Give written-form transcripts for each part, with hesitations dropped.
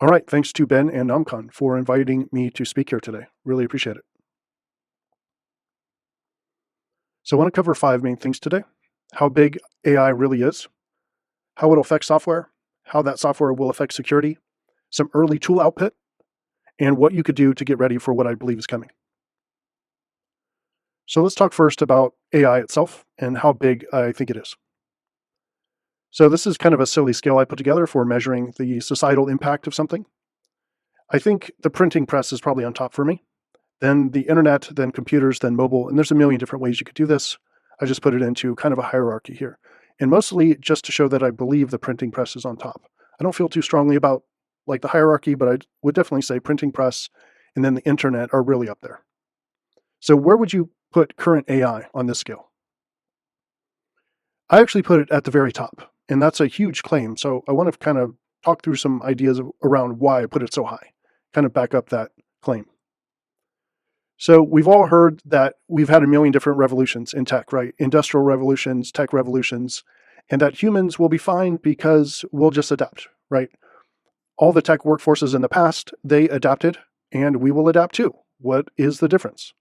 All right, thanks to Ben and Namkan for inviting me to speak here today. Really appreciate it. So I want to cover 5 main things today: how big AI really is, how it affects software, how that software will affect security, some early tool output, and what you could do to get ready for what I believe is coming. So let's talk first about AI itself and how big I think it is. So this is kind of a silly scale I put together for measuring the societal impact of something. I think the printing press is probably on top for me, then the internet, then computers, then mobile, and there's a million different ways you could do this. I just put it into kind of a hierarchy here, and mostly just to show that I believe the printing press is on top. I don't feel too strongly about like the hierarchy, but I would definitely say printing press and then the internet are really up there. So where would you put current AI on this scale? I actually put it at the very top, and that's a huge claim. So I want to kind of talk through some ideas around why I put it so high, kind of back up that claim. So we've all heard that we've had a million different revolutions in tech, right? Industrial revolutions, tech revolutions, and that humans will be fine because we'll just adapt, right? All the tech workforces in the past, they adapted, and we will adapt too. What is the difference?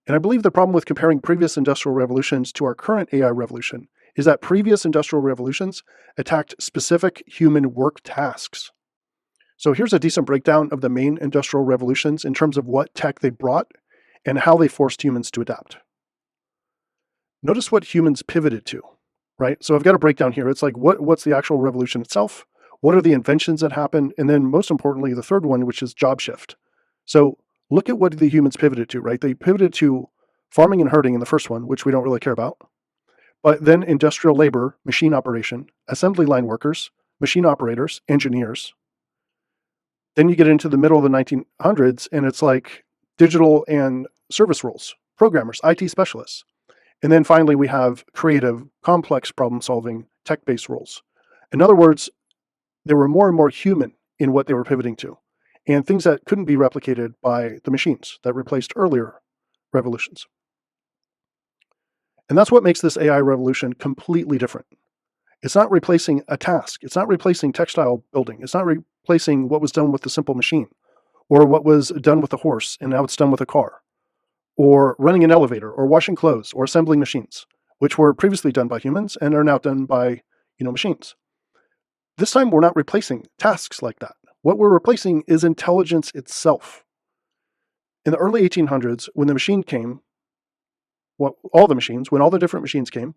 And I believe the problem with comparing previous industrial revolutions to our current AI revolution is that previous industrial revolutions attacked specific human work tasks. So here's a decent breakdown of the main industrial revolutions in terms of what tech they brought and how they forced humans to adapt. Notice what humans pivoted to, right? So I've got a breakdown here. It's like, what's the actual revolution itself? What are the inventions that happened? And then most importantly, the third one, which is job shift. So look at what the humans pivoted to, right? They pivoted to farming and herding in the first one, which we don't really care about. But then industrial labor, machine operation, assembly line workers, machine operators, engineers. Then you get into the middle of the 1900s, and it's like digital and service roles, programmers, IT specialists. And then finally, we have creative, complex problem-solving, tech-based roles. In other words, they were more and more human in what they were pivoting to, and things that couldn't be replicated by the machines that replaced earlier revolutions. And that's what makes this AI revolution completely different. It's not replacing a task. It's not replacing textile building. It's not replacing what was done with the simple machine, or what was done with a horse and now it's done with a car, or running an elevator, or washing clothes, or assembling machines, which were previously done by humans and are now done by machines. This time, we're not replacing tasks like that. What we're replacing is intelligence itself. In the early 1800s, when the machine came, when all the different machines came,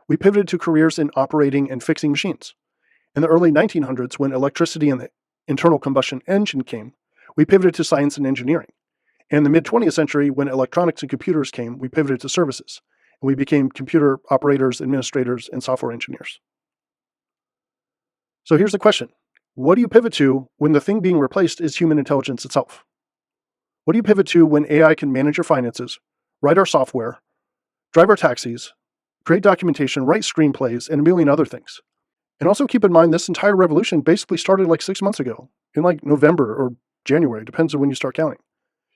we pivoted to careers in operating and fixing machines. In the early 1900s, when electricity and the internal combustion engine came, we pivoted to science and engineering. In the mid-20th century, when electronics and computers came, we pivoted to services, and we became computer operators, administrators, and software engineers. So here's the question. What do you pivot to when the thing being replaced is human intelligence itself? What do you pivot to when AI can manage your finances, write our software, drive our taxis, create documentation, write screenplays, and a million other things? And also keep in mind, this entire revolution basically started like 6 months ago, in like November or January, depends on when you start counting.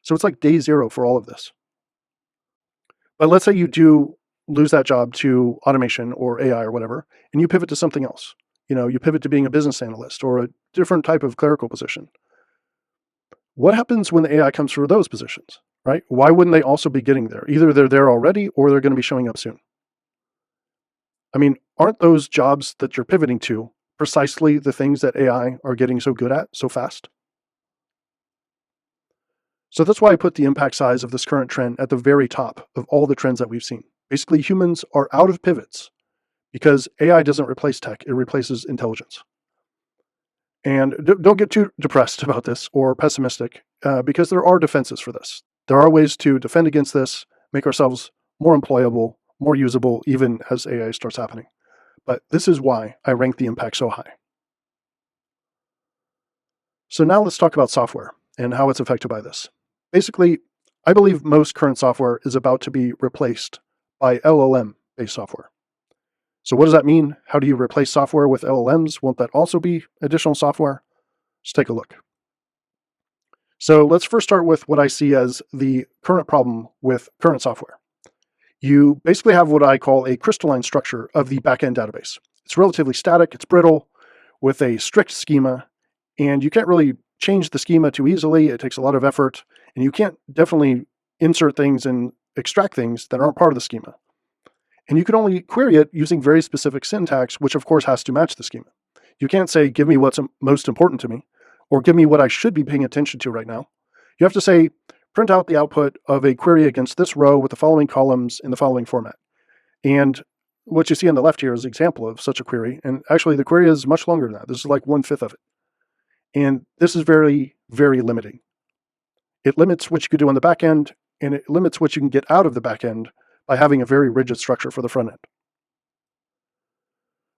So it's like day zero for all of this. But let's say you do lose that job to automation or AI or whatever, and you pivot to something else. You pivot to being a business analyst or a different type of clerical position. What happens when the AI comes through those positions, right? Why wouldn't they also be getting there? Either they're there already or they're going to be showing up soon. I mean, aren't those jobs that you're pivoting to precisely the things that AI are getting so good at so fast? So that's why I put the impact size of this current trend at the very top of all the trends that we've seen. Basically, humans are out of pivots because AI doesn't replace tech, it replaces intelligence. And don't get too depressed about this or pessimistic, because there are defenses for this. There are ways to defend against this, make ourselves more employable, more usable, even as AI starts happening. But this is why I rank the impact so high. So now let's talk about software and how it's affected by this. Basically, I believe most current software is about to be replaced by LLM-based software. So what does that mean? How do you replace software with LLMs? Won't that also be additional software? Let's take a look. So let's first start with what I see as the current problem with current software. You basically have what I call a crystalline structure of the backend database. It's relatively static, it's brittle, with a strict schema, And you can't really change the schema too easily. It takes a lot of effort, and you can't definitely insert things and extract things that aren't part of the schema. And you can only query it using very specific syntax, which of course has to match the schema. You can't say, give me what's most important to me, or give me what I should be paying attention to right now. You have to say, print out the output of a query against this row with the following columns in the following format. And what you see on the left here is an example of such a query. And actually the query is much longer than that. This is like 1/5 of it. And this is very, very limiting. It limits what you could do on the back end, and it limits what you can get out of the back end by having a very rigid structure for the front end.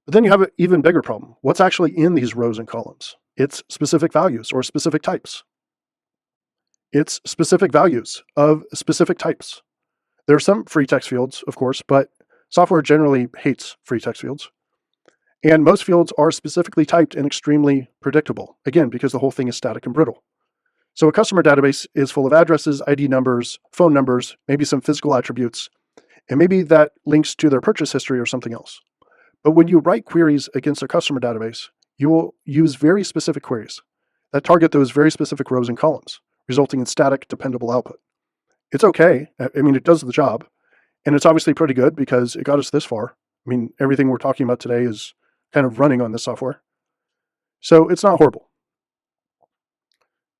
But then you have an even bigger problem. What's actually in these rows and columns? It's specific values or specific types. It's specific values of specific types. There are some free text fields, of course, but software generally hates free text fields. And most fields are specifically typed and extremely predictable, again, because the whole thing is static and brittle. So a customer database is full of addresses, ID numbers, phone numbers, maybe some physical attributes, and maybe that links to their purchase history or something else. But when you write queries against a customer database, you will use very specific queries that target those very specific rows and columns, resulting in static, dependable output. It's okay. I mean, it does the job. And it's obviously pretty good because it got us this far. I mean, everything we're talking about today is kind of running on this software. So it's not horrible.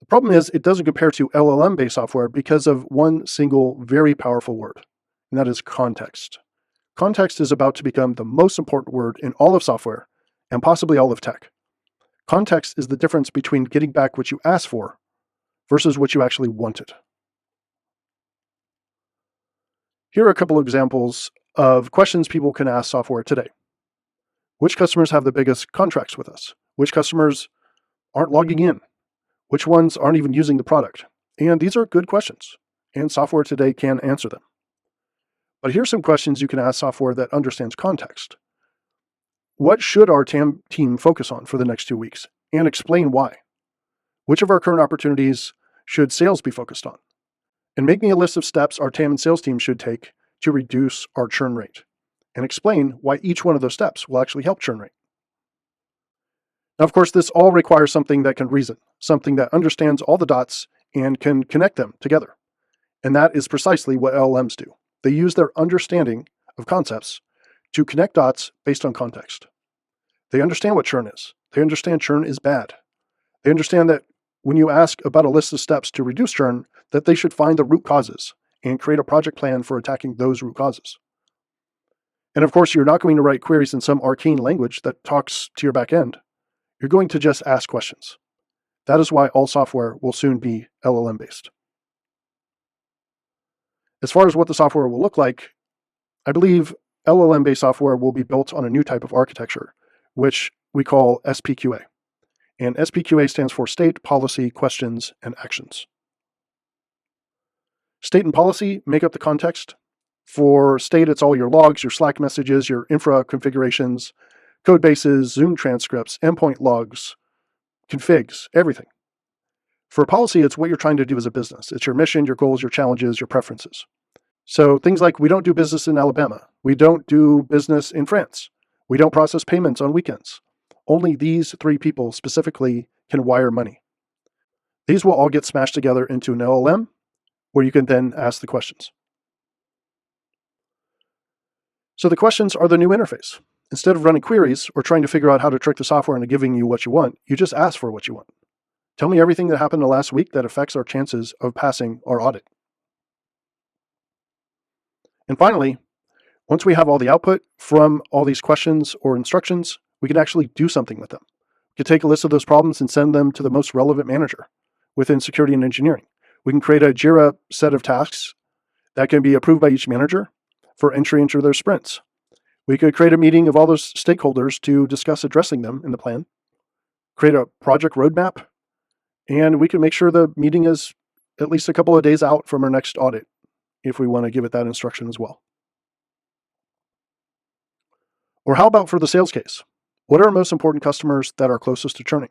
The problem is it doesn't compare to LLM-based software because of one single very powerful word, and that is context. Context is about to become the most important word in all of software and possibly all of tech. Context is the difference between getting back what you asked for versus what you actually wanted. Here are a couple of examples of questions people can ask software today. Which customers have the biggest contracts with us? Which customers aren't logging in? Which ones aren't even using the product? And these are good questions, and software today can answer them. But here's some questions you can ask software that understands context. What should our TAM team focus on for the next 2 weeks? And explain why. Which of our current opportunities should sales be focused on? And make me a list of steps our TAM and sales team should take to reduce our churn rate. And explain why each one of those steps will actually help churn rate. Now, of course, this all requires something that can reason, something that understands all the dots and can connect them together. And that is precisely what LLMs do. They use their understanding of concepts to connect dots based on context. They understand what churn is. They understand churn is bad. They understand that when you ask about a list of steps to reduce churn, that they should find the root causes and create a project plan for attacking those root causes. And of course, you're not going to write queries in some arcane language that talks to your back end. You're going to just ask questions. That is why all software will soon be LLM-based. As far as what the software will look like, I believe LLM-based software will be built on a new type of architecture, which we call SPQA. And SPQA stands for State, Policy, Questions, and Actions. State and policy make up the context. For state, it's all your logs, your Slack messages, your infra configurations, code bases, Zoom transcripts, endpoint logs, configs, everything. For policy, it's what you're trying to do as a business. It's your mission, your goals, your challenges, your preferences. So things like we don't do business in Alabama. We don't do business in France. We don't process payments on weekends. Only these 3 people specifically can wire money. These will all get smashed together into an LLM where you can then ask the questions. So the questions are the new interface. Instead of running queries or trying to figure out how to trick the software into giving you what you want, you just ask for what you want. Tell me everything that happened in the last week that affects our chances of passing our audit. And finally, once we have all the output from all these questions or instructions, we can actually do something with them. We can take a list of those problems and send them to the most relevant manager within security and engineering. We can create a Jira set of tasks that can be approved by each manager for entry into their sprints. We could create a meeting of all those stakeholders to discuss addressing them in the plan, create a project roadmap, and we can make sure the meeting is at least a couple of days out from our next audit if we want to give it that instruction as well. Or how about for the sales case? What are our most important customers that are closest to churning?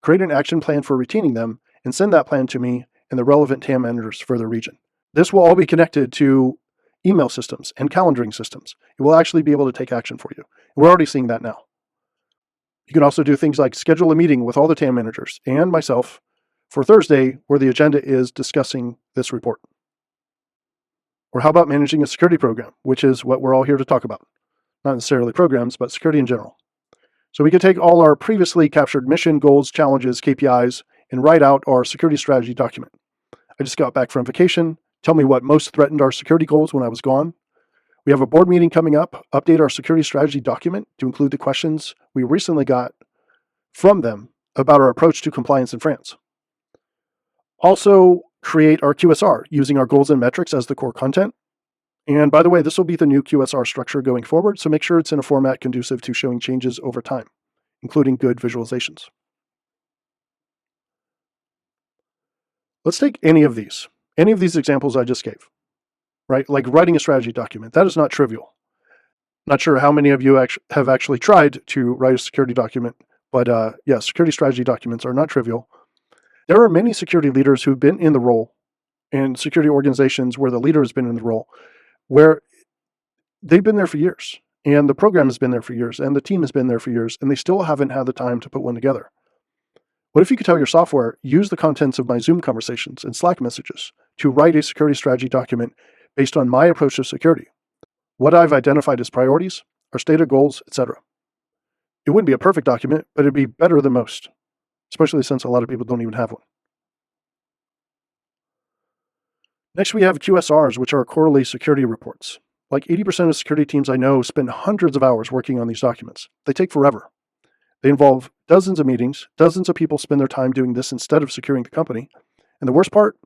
Create an action plan for retaining them and send that plan to me and the relevant TAM managers for their region. This will all be connected to email systems and calendaring systems. It will actually be able to take action for you. We're already seeing that now. You can also do things like schedule a meeting with all the TAM managers and myself for Thursday, where the agenda is discussing this report. Or how about managing a security program, which is what we're all here to talk about. Not necessarily programs, but security in general. So we could take all our previously captured mission, goals, challenges, KPIs, and write out our security strategy document. I just got back from vacation. Tell me what most threatened our security goals when I was gone. We have a board meeting coming up. Update our security strategy document to include the questions we recently got from them about our approach to compliance in France. Also, create our QSR using our goals and metrics as the core content. And by the way, this will be the new QSR structure going forward, so make sure it's in a format conducive to showing changes over time, including good visualizations. Let's take any of these examples I just gave, right? Like writing a strategy document. That is not trivial. Not sure how many of you have actually tried to write a security document, but yeah, security strategy documents are not trivial. There are many security leaders who've been in the role, and security organizations where the leader has been in the role, where they've been there for years, and the program has been there for years, and the team has been there for years, and they still haven't had the time to put one together. What if you could tell your software, use the contents of my Zoom conversations and Slack messages to write a security strategy document based on my approach to security, what I've identified as priorities, our stated goals, etc. It wouldn't be a perfect document, but it'd be better than most, especially since a lot of people don't even have one. Next, we have QSRs, which are quarterly security reports. Like 80% of security teams I know spend hundreds of hours working on these documents. They take forever. They involve dozens of meetings, dozens of people spend their time doing this instead of securing the company. And the worst part,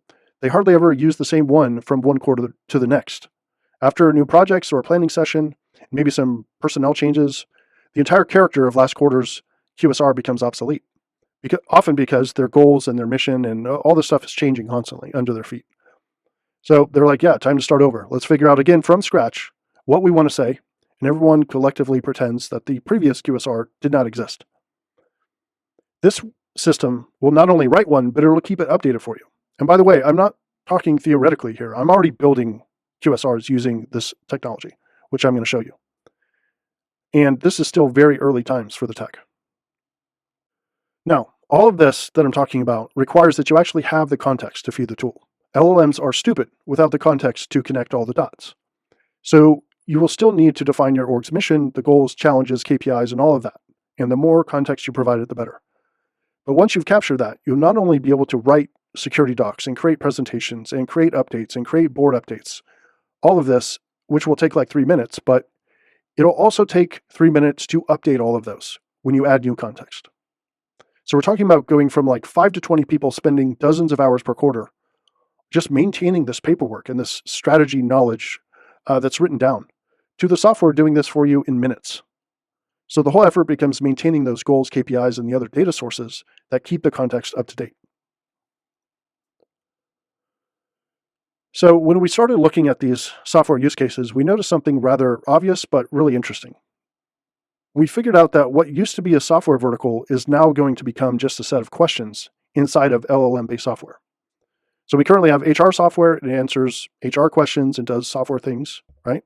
they hardly ever use the same one from one quarter to the next. After new projects or a planning session, maybe some personnel changes, the entire character of last quarter's QSR becomes obsolete. Often because their goals and their mission and all this stuff is changing constantly under their feet. So they're like, yeah, time to start over. Let's figure out again from scratch what we want to say, and everyone collectively pretends that the previous QSR did not exist. This system will not only write one, but it'll keep it updated for you. And by the way, I'm not talking theoretically here. I'm already building QSRs using this technology, which I'm going to show you. And this is still very early times for the tech. Now, all of this that I'm talking about requires that you actually have the context to feed the tool. LLMs are stupid without the context to connect all the dots. So you will still need to define your org's mission, the goals, challenges, KPIs, and all of that. And the more context you provide it, the better. But once you've captured that, you'll not only be able to write security docs and create presentations and create updates and create board updates, all of this, which will take like 3 minutes, but it'll also take 3 minutes to update all of those when you add new context. So we're talking about going from like 5 to 20 people spending dozens of hours per quarter just maintaining this paperwork and this strategy knowledge that's written down, to the software doing this for you in minutes. So the whole effort becomes maintaining those goals, KPIs, and the other data sources that keep the context up to date. So when we started looking at these software use cases, we noticed something rather obvious but really interesting. We figured out that what used to be a software vertical is now going to become just a set of questions inside of LLM-based software. So we currently have HR software. It answers HR questions and does software things, right?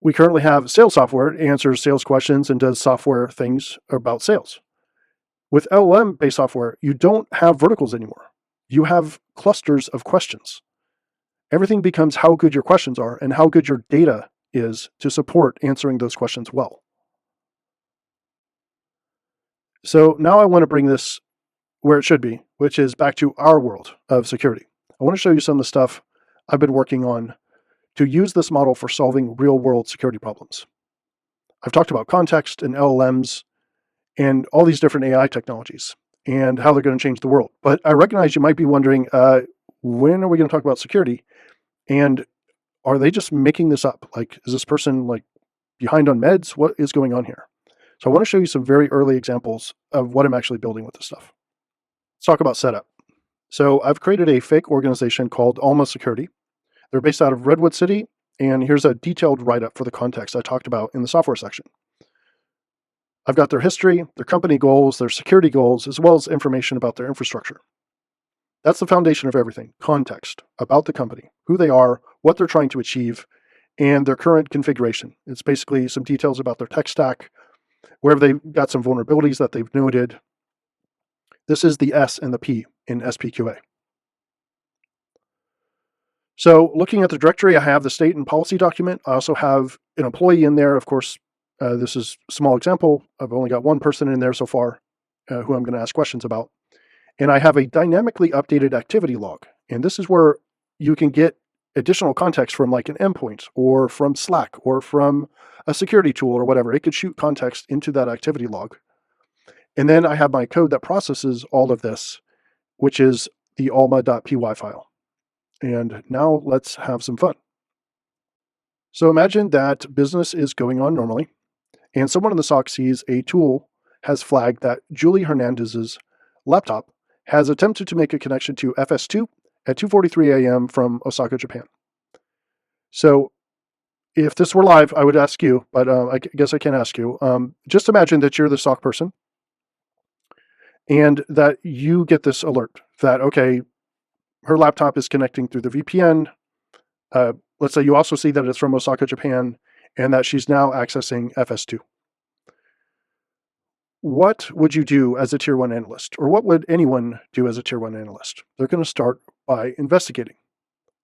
We currently have sales software. It answers sales questions and does software things about sales. With LLM-based software, you don't have verticals anymore. You have clusters of questions. Everything becomes how good your questions are and how good your data is to support answering those questions well. So now I want to bring this where it should be, which is back to our world of security. I want to show you some of the stuff I've been working on to use this model for solving real-world security problems. I've talked about context and LLMs and all these different AI technologies and how they're going to change the world. But I recognize you might be wondering, when are we going to talk about security? And are they just making this up? Like, is this person like behind on meds? What is going on here? So I want to show you some very early examples of what I'm actually building with this stuff. Let's talk about setup. So I've created a fake organization called Alma Security. They're based out of Redwood City, and here's a detailed write-up for the context I talked about in the software section. I've got their history, their company goals, their security goals, as well as information about their infrastructure. That's the foundation of everything. Context about the company, who they are, what they're trying to achieve, and their current configuration. It's basically some details about their tech stack, wherever they've got some vulnerabilities that they've noted. This is the S and the P in SPQA. So looking at the directory, I have the state and policy document. I also have an employee in there. Of course, this is a small example. I've only got one person in there so far who I'm going to ask questions about. And I have a dynamically updated activity log. And this is where you can get additional context from like an endpoint or from Slack or from a security tool or whatever. It could shoot context into that activity log. And then I have my code that processes all of this, which is the alma.py file. And now let's have some fun. So imagine that business is going on normally, and someone in the SOC sees a tool has flagged that Julie Hernandez's laptop has attempted to make a connection to FS2 at 2:43 a.m. from Osaka, Japan. So if this were live, I would ask you, but I guess I can't ask you. Just imagine that you're the SOC person and that you get this alert that, okay, her laptop is connecting through the VPN. Let's say you also see that it's from Osaka, Japan, and that she's now accessing FS2. What would you do as a tier 1 analyst? Or what would anyone do as a tier 1 analyst? They're going to start by investigating.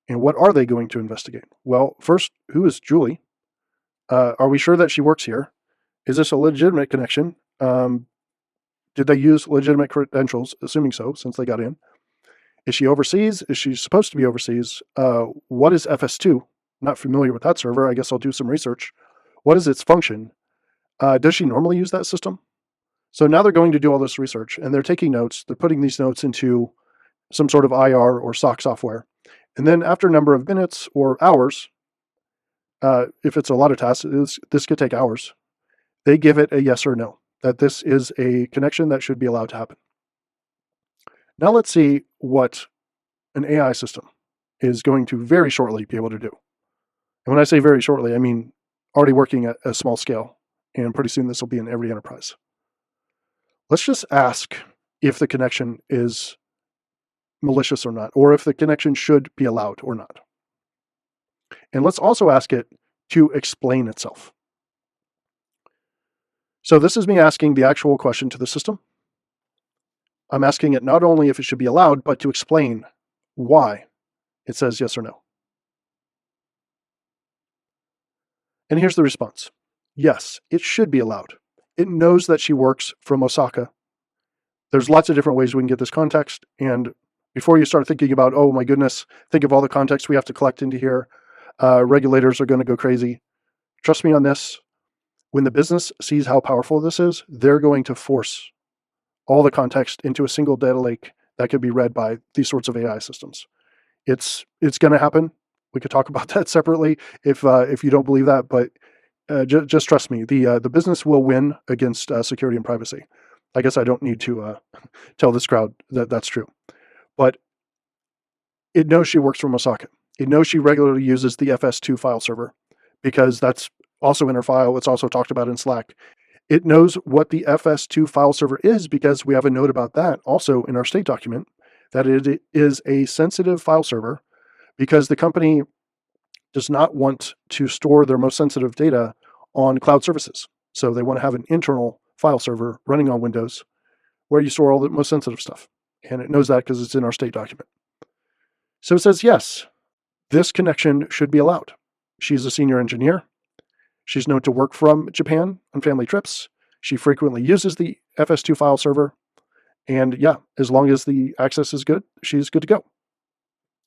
And what are they going to investigate? Well, first, who is Julie? Are we sure that she works here? Is this a legitimate connection? Did they use legitimate credentials? Assuming so, since they got in. Is she overseas? Is she supposed to be overseas? What is FS2? Not familiar with that server. I guess I'll do some research. What is its function? Does she normally use that system? So now they're going to do all this research, and they're taking notes. They're putting these notes into some sort of IR or SOC software. And then after a number of minutes or hours, if it's a lot of tasks, this could take hours, they give it a yes or no, that this is a connection that should be allowed to happen. Now let's see what an AI system is going to very shortly be able to do. And when I say very shortly, I mean already working at a small scale, and pretty soon this will be in every enterprise. Let's just ask if the connection is malicious or not, or if the connection should be allowed or not. And let's also ask it to explain itself. So this is me asking the actual question to the system. I'm asking it not only if it should be allowed, but to explain why it says yes or no. And here's the response. Yes, it should be allowed. It knows that she works from Osaka. There's lots of different ways we can get this context. And before you start thinking about, oh my goodness, think of all the context we have to collect into here. Regulators are going to go crazy. Trust me on this. When the business sees how powerful this is, they're going to force all the context into a single data lake that could be read by these sorts of AI systems. It's going to happen. We could talk about that separately if you don't believe that, but just trust me, the business will win against security and privacy. I guess I don't need to tell this crowd that that's true. But it knows she works from Osaka. It knows she regularly uses the FS2 file server because that's also in her file. It's also talked about in Slack. It knows what the FS2 file server is because we have a note about that also in our state document, that it is a sensitive file server because the company does not want to store their most sensitive data on cloud services. So they want to have an internal file server running on Windows where you store all the most sensitive stuff. And it knows that because it's in our state document. So it says, yes, this connection should be allowed. She's a senior engineer. She's known to work from Japan on family trips. She frequently uses the FS2 file server. And yeah, as long as the access is good, she's good to go.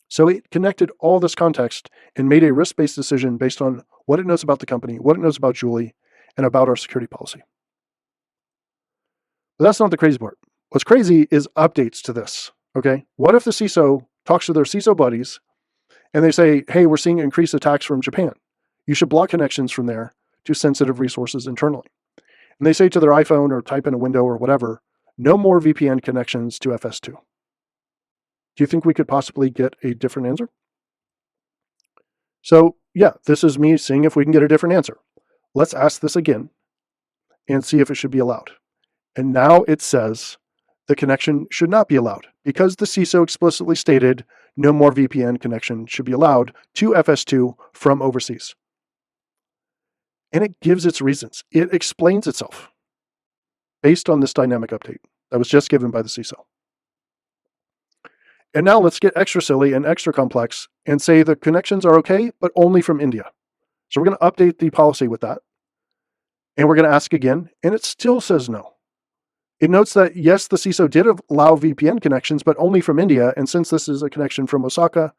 So it connected all this context and made a risk-based decision based on what it knows about the company, what it knows about Julie, and about our security policy. But that's not the crazy part. What's crazy is updates to this, okay? What if the CISO talks to their CISO buddies and they say, hey, we're seeing increased attacks from Japan. You should block connections from there to sensitive resources internally. And they say to their iPhone or type in a window or whatever, no more VPN connections to FS2. Do you think we could possibly get a different answer? So yeah, this is me seeing if we can get a different answer. Let's ask this again and see if it should be allowed. And now it says the connection should not be allowed because the CISO explicitly stated no more VPN connection should be allowed to FS2 from overseas. And it gives its reasons. It explains itself. based on this dynamic update that was just given by the CISO. And now let's get extra silly and extra complex and say the connections are okay, but only from India. So we're going to update the policy with that. And we're going to ask again, and it still says no. It notes that, yes, the CISO did allow VPN connections, but only from India. And since this is a connection from Osaka,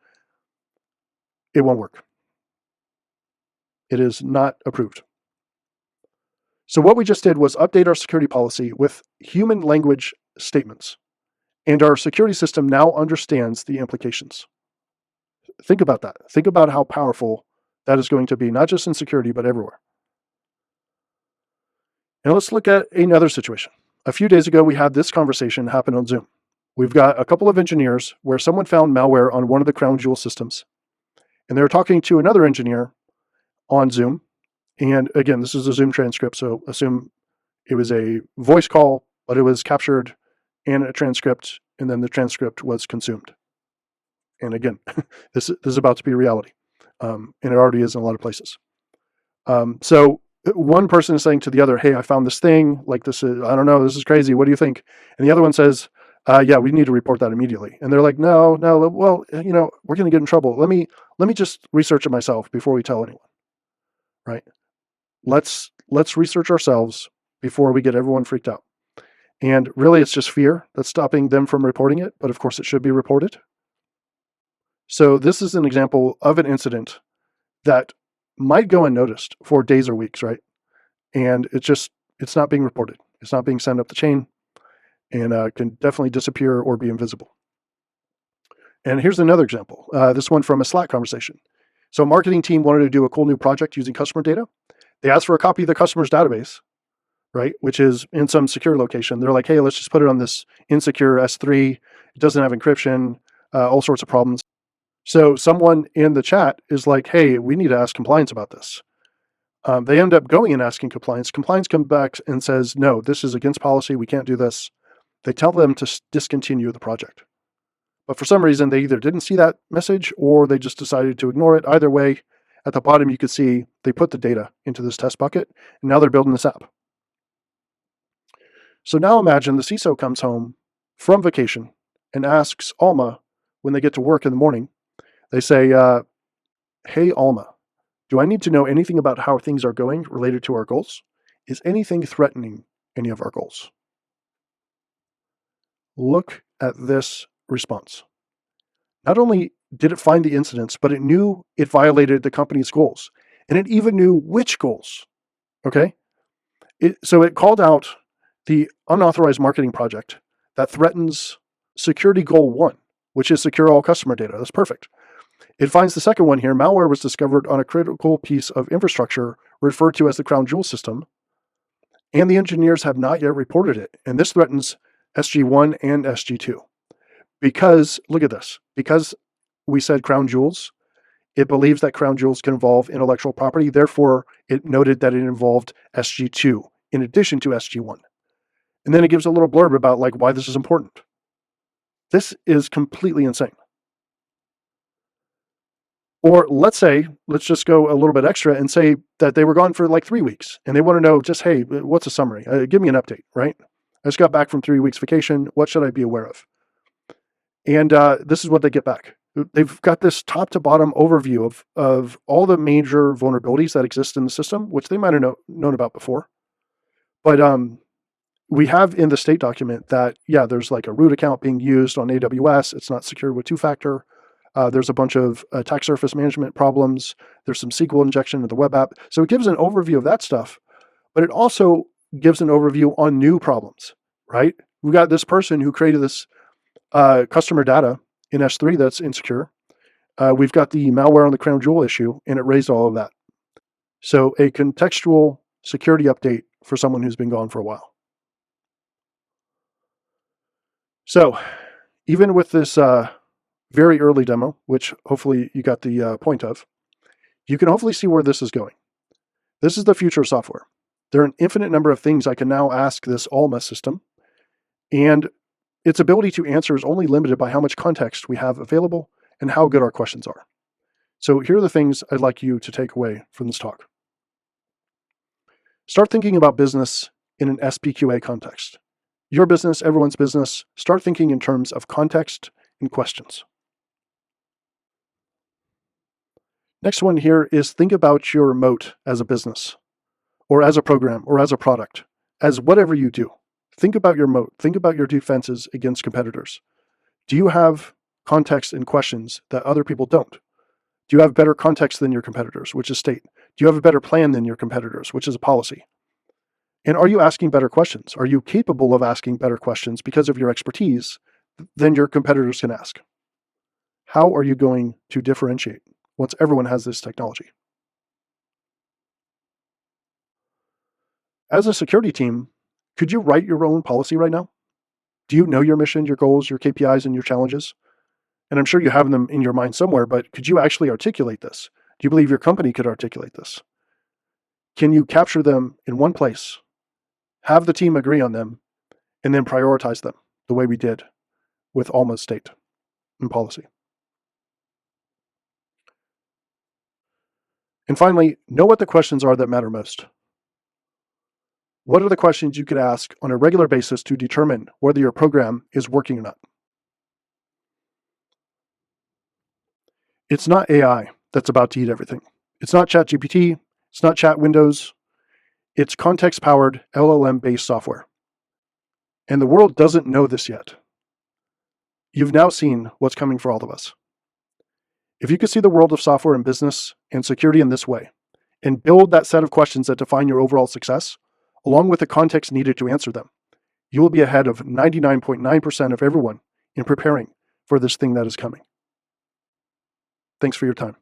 it won't work. It is not approved. So what we just did was update our security policy with human language statements. And our security system now understands the implications. Think about that. Think about how powerful that is going to be, not just in security, but everywhere. Now let's look at another situation. A few days ago, we had this conversation happen on Zoom. We've got a couple of engineers where someone found malware on one of the crown jewel systems. And they were talking to another engineer on Zoom. And again, this is a Zoom transcript, so assume it was a voice call, but it was captured in a transcript, and then the transcript was consumed. And again, this is about to be a reality, and it already is in a lot of places. So one person is saying to the other, hey, I found this thing, like this is, I don't know, this is crazy, what do you think? And the other one says, yeah, we need to report that immediately. And they're like, no, well, we're going to get in trouble. Let me just research it myself before we tell anyone, right? Let's research ourselves before we get everyone freaked out. And really, it's just fear that's stopping them from reporting it, but of course it should be reported. So this is an example of an incident that might go unnoticed for days or weeks, right? And it's not being reported. It's not being sent up the chain, and can definitely disappear or be invisible. And here's another example. This one from a Slack conversation. So a marketing team wanted to do a cool new project using customer data. They asked for a copy of the customer's database, right, which is in some secure location. They're like, hey, let's just put it on this insecure S3. It doesn't have encryption, all sorts of problems. So someone in the chat is like, hey, we need to ask compliance about this. They end up going and asking compliance. Compliance comes back and says, no, this is against policy. We can't do this. They tell them to discontinue the project. But for some reason, they either didn't see that message or they just decided to ignore it. Either way, at the bottom, you could see they put the data into this test bucket, and now they're building this app. So now imagine the CISO comes home from vacation and asks Alma when they get to work in the morning. They say, hey, Alma, do I need to know anything about how things are going related to our goals? Is anything threatening any of our goals? Look at this response. Not only did it find the incidents, but it knew it violated the company's goals. And it even knew which goals, okay? So it called out the unauthorized marketing project that threatens security goal 1, which is secure all customer data. That's perfect. It finds the second one here. Malware was discovered on a critical piece of infrastructure referred to as the crown jewel system, and the engineers have not yet reported it. And this threatens SG1 and SG2. Because, look at this, because we said crown jewels, it believes that crown jewels can involve intellectual property. Therefore, it noted that it involved SG2 in addition to SG1. And then it gives a little blurb about like why this is important. This is completely insane. Or let's just go a little bit extra and say that they were gone for like 3 weeks and they want to know just, hey, what's a summary? Give me an update, right? I just got back from 3 weeks vacation. What should I be aware of? And this is what they get back. They've got this top to bottom overview of all the major vulnerabilities that exist in the system, which they might have known about before. But we have in the state document that, yeah, there's like a root account being used on AWS. It's not secured with two-factor. There's a bunch of attack surface management problems. There's some SQL injection in the web app. So it gives an overview of that stuff, but it also gives an overview on new problems, right? We got this person who created this customer data in S3 that's insecure. We've got the malware on the crown jewel issue, and it raised all of that. So a contextual security update for someone who's been gone for a while. So even with this very early demo, which hopefully you got the point of, you can hopefully see where this is going. This is the future of software. There are an infinite number of things I can now ask this Alma system, and its ability to answer is only limited by how much context we have available and how good our questions are. So here are the things I'd like you to take away from this talk. Start thinking about business in an SPQA context. Your business, everyone's business, start thinking in terms of context and questions. Next one here is think about your moat as a business, or as a program, or as a product, as whatever you do. Think about your moat. Think about your defenses against competitors. Do you have context and questions that other people don't? Do you have better context than your competitors, which is state? Do you have a better plan than your competitors, which is a policy? And are you asking better questions? Are you capable of asking better questions because of your expertise than your competitors can ask? How are you going to differentiate once everyone has this technology? As a security team, could you write your own policy right now? Do you know your mission, your goals, your KPIs, and your challenges? And I'm sure you have them in your mind somewhere, but could you actually articulate this? Do you believe your company could articulate this? Can you capture them in one place, have the team agree on them, and then prioritize them the way we did with Alma's state and policy? And finally, know what the questions are that matter most. What are the questions you could ask on a regular basis to determine whether your program is working or not? It's not AI that's about to eat everything. It's not ChatGPT. It's not Chat Windows. It's context-powered LLM-based software. And the world doesn't know this yet. You've now seen what's coming for all of us. If you could see the world of software and business and security in this way, and build that set of questions that define your overall success, along with the context needed to answer them, you will be ahead of 99.9% of everyone in preparing for this thing that is coming. Thanks for your time.